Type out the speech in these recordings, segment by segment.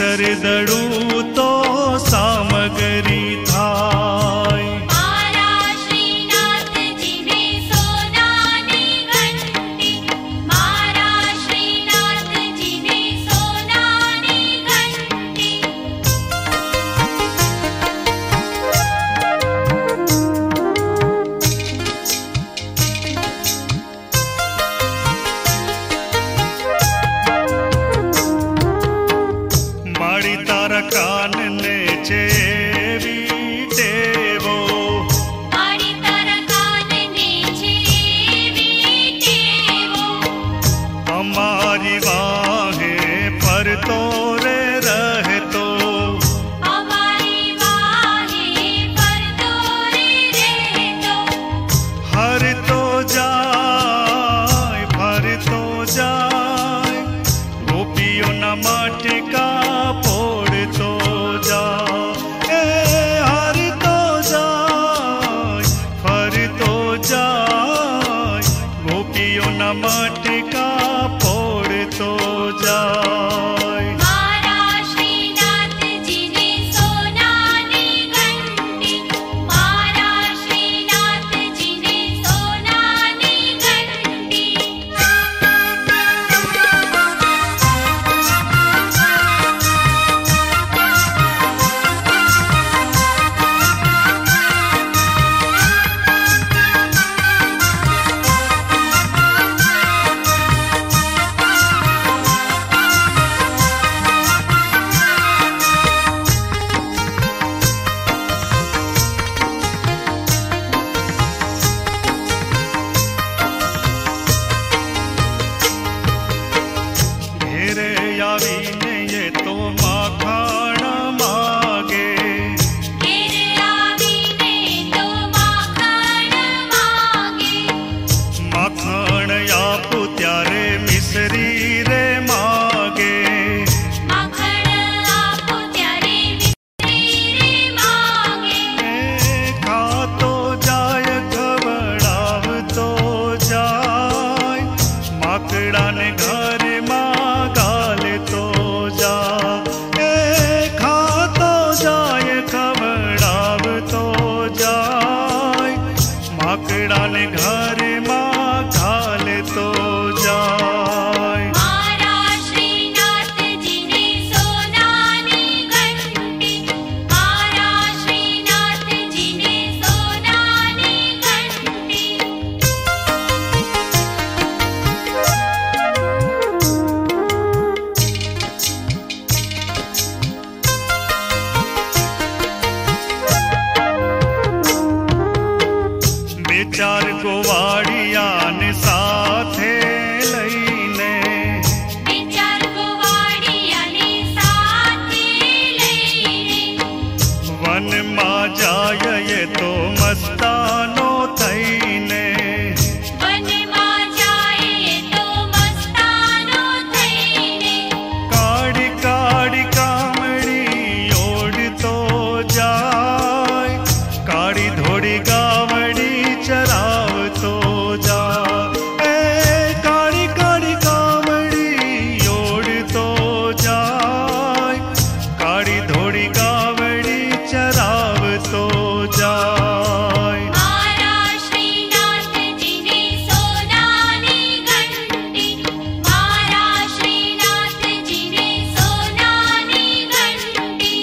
વિસર દડું તો સામગરી થાય. મારા શ્રીનાથજીને સોનાની ઘંટી, મારા શ્રીનાથજીને સોનાની ઘંટી. મારી તારા કાનને છે એવી ટેવો, મારી તારા કાનને છે એવી ટેવો, અમારી વાહે ફરતો રે રહેતો, અમારી વાહે ફરતો રે રહેતો. હરતો જાય ફરતો જાય, ગોપીઓના માટકા પોડતો જા. એ હરતો જાય ફરતો જાય, ગોપીઓના માટકા પોડતો જાય. મારા શ્રીનાથજીને સોનાની ઘંટી, મારા શ્રીનાથજીને સોનાની ઘંટી. ઘેરે આવીને એ તો માખણ માગે, ઘેરે આવીને તો માખણ માગે, માખણ આપું ત્યારે મિસરી રે માગે. માખણ આપો ત્યારે મિસરી રે માગે. એ ખાતો જાય ખવડાવતો જાય, માકડાને ઘરમાં ગાલતો જા. એ ખાતો જાય ખવડાવતો જાય, માકડાને ઘરમાં ગાલતો જાય. મારા શ્રીનાથજીને સોનાની ઘંટી, મારા શ્રીનાથજીને સોનાની ઘંટી. બે ચાર ગોવાળિયાને સાથે લઈને, વિચાર ગોવાળિયાને સાથે લઈને, વનમાં જાય એ તો મસ્તાનો થઈને. વનમાં જાય તો મસ્તાનો થઈને, કાળી કાળી કામડી ઓડતો જાય, કાળી ધોળી ગાવડી ચરાવતો જા. એ કાળી કાળી કામડી ઓડતો જાય, કાળી ધોળી ગાવડી ચરાવતો જાય. મારા શ્રીનાથજીને સોનાની ઘંટી, મારા શ્રીનાથજીને સોનાની ઘંટી.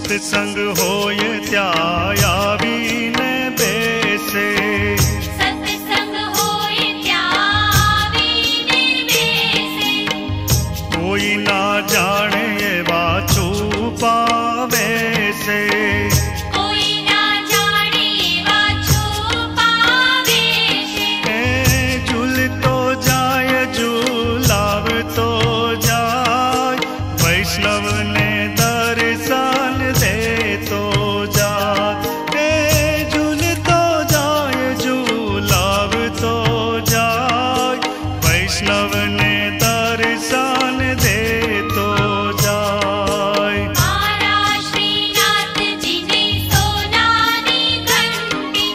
સત્સંગ હોય ત્યાં આવીને બેસે, સત્સંગ હોય ત્યાં આવીને બેસે, કોઈ ના જાણે એવા છુપાવે છે. કોઈ ના જાણે એવા છુપાવે છે. એ ઝૂલતો જાય ઝૂલાવતો જાય, वैष्णव ने दर्शन दे तो जाय। मारा श्रीनाथ जी ने सोनानी घंटी,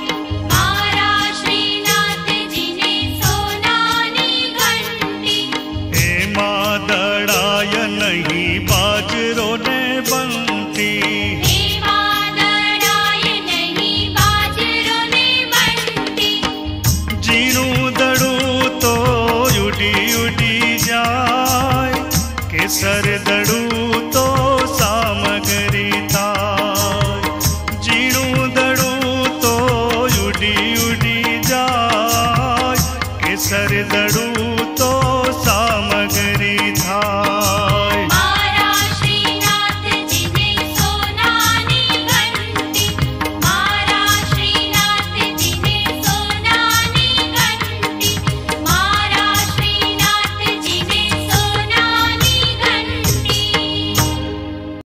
मारा श्रीनाथ जी ने सोनानी घंटी। एमा दड़ाय नहीं बाजरो ने बंती, एमा दड़ाय नहीं बाजरो ने बंटी। जीणू दड़ू तो उडी उडी जाय, केसर दड़ू